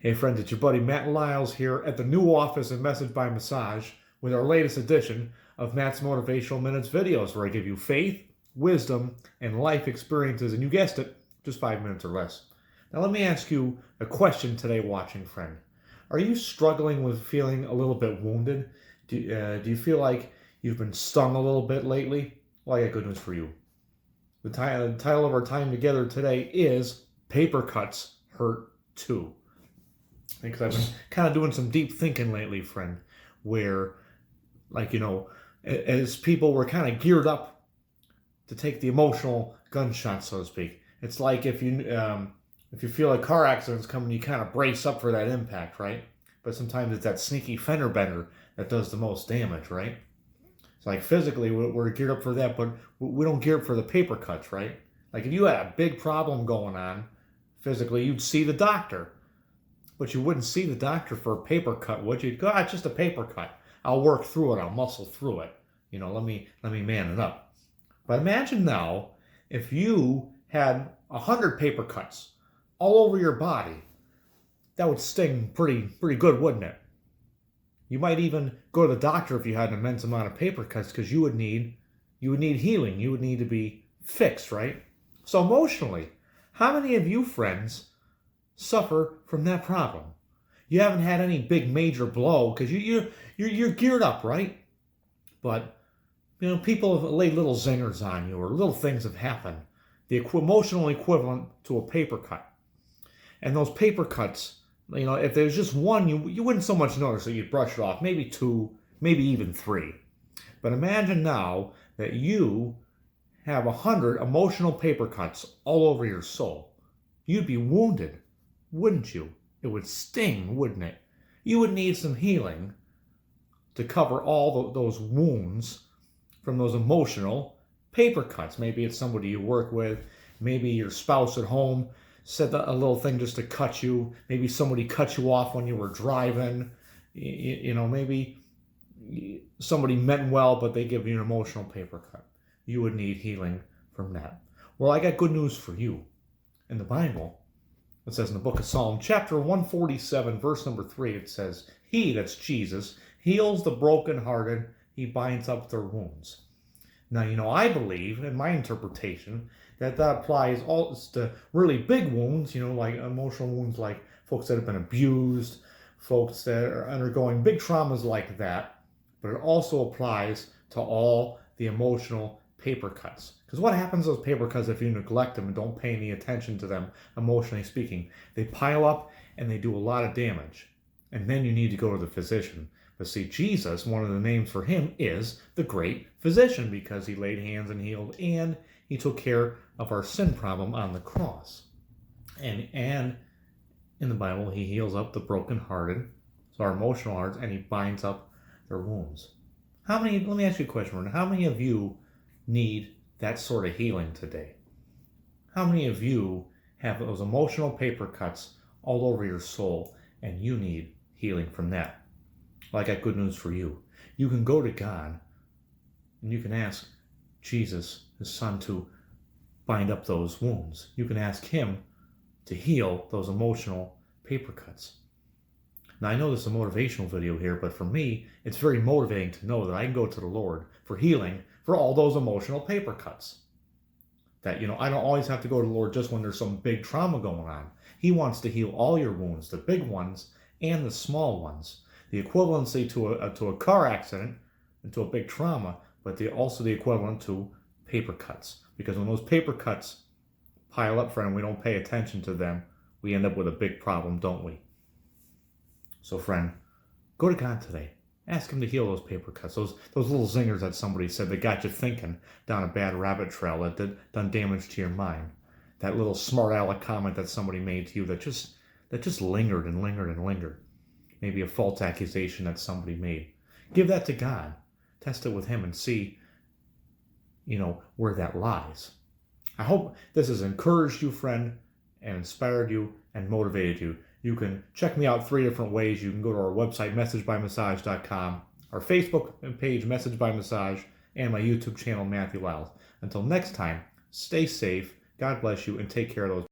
Hey friends, it's your buddy Matt Lyles here at the new office of Message by Massage with our latest edition of Matt's Motivational Minutes videos, where I give you faith, wisdom, and life experiences, and you guessed it, just 5 minutes or less. Now let me ask you a question today, watching friend. Are you struggling with feeling a little bit wounded? Do you feel like you've been stung a little bit lately? Well, I got good news for you. The title of our time together today is Paper Cuts Hurt Too. Because I've been kind of doing some deep thinking lately, friend, where, as people were kind of geared up to take the emotional gunshot, so to speak. It's like if you feel a car accident's coming, you kind of brace up for that impact, right? But sometimes it's that sneaky fender bender that does the most damage, right? It's like physically we're geared up for that, but we don't gear up for the paper cuts, right? Like if you had a big problem going on physically, you'd see the doctor. But you wouldn't see the doctor for a paper cut, would you? God, it's just a paper cut. I'll work through it. I'll muscle through it. Let me man it up. But imagine now if you had 100 paper cuts all over your body. That would sting pretty good, wouldn't it? You might even go to the doctor if you had an immense amount of paper cuts, because you would need healing. You would need to be fixed, right? So emotionally, how many of you friends suffer from that problem? You haven't had any big major blow because you're geared up, right? But people have laid little zingers on you, or little things have happened. The emotional equivalent to a paper cut. And those paper cuts, if there's just one, you wouldn't so much notice it. You'd brush it off. Maybe two, maybe even three. But imagine now that you have 100 emotional paper cuts all over your soul. You'd be wounded, wouldn't you? It would sting, wouldn't it? You would need some healing to cover all those wounds from those emotional paper cuts. Maybe it's somebody you work with. Maybe your spouse at home said a little thing just to cut you. Maybe somebody cut you off when you were driving. Maybe somebody meant well, but they give you an emotional paper cut. You would need healing from that. Well, I got good news for you. In the Bible, it says in the book of Psalm, chapter 147, verse number 3, it says, He, that's Jesus, heals the brokenhearted, He binds up their wounds. Now, I believe, in my interpretation, that applies to really big wounds, like emotional wounds, like folks that have been abused, folks that are undergoing big traumas like that. But it also applies to all the emotional paper cuts. Because what happens to those paper cuts if you neglect them and don't pay any attention to them, emotionally speaking? They pile up and they do a lot of damage. And then you need to go to the physician. But see, Jesus, one of the names for him is the great physician, because he laid hands and healed, and he took care of our sin problem on the cross. And in the Bible, he heals up the brokenhearted, so our emotional hearts, and he binds up their wounds. Let me ask you a question, how many of you need that sort of healing today? How many of you have those emotional paper cuts all over your soul and you need healing from that? Well, I got good news for you. You can go to God and you can ask Jesus, his son, to bind up those wounds. You can ask him to heal those emotional paper cuts. Now, I know this is a motivational video here, but for me, it's very motivating to know that I can go to the Lord for healing for all those emotional paper cuts. That, I don't always have to go to the Lord just when there's some big trauma going on. He wants to heal all your wounds, the big ones and the small ones. The equivalency to a car accident and to a big trauma, but also the equivalent to paper cuts. Because when those paper cuts pile up, friend, we don't pay attention to them, we end up with a big problem, don't we? So, friend, go to God today. Ask him to heal those paper cuts, those little zingers that somebody said that got you thinking down a bad rabbit trail, that done damage to your mind. That little smart aleck comment that somebody made to you that just lingered and lingered and lingered. Maybe a false accusation that somebody made. Give that to God. Test it with him and see, where that lies. I hope this has encouraged you, friend, and inspired you and motivated you. You can check me out 3 different ways. You can go to our website, messagebymassage.com, our Facebook page, Message by Massage, and my YouTube channel, Matthew Lyles. Until next time, stay safe, God bless you, and take care of those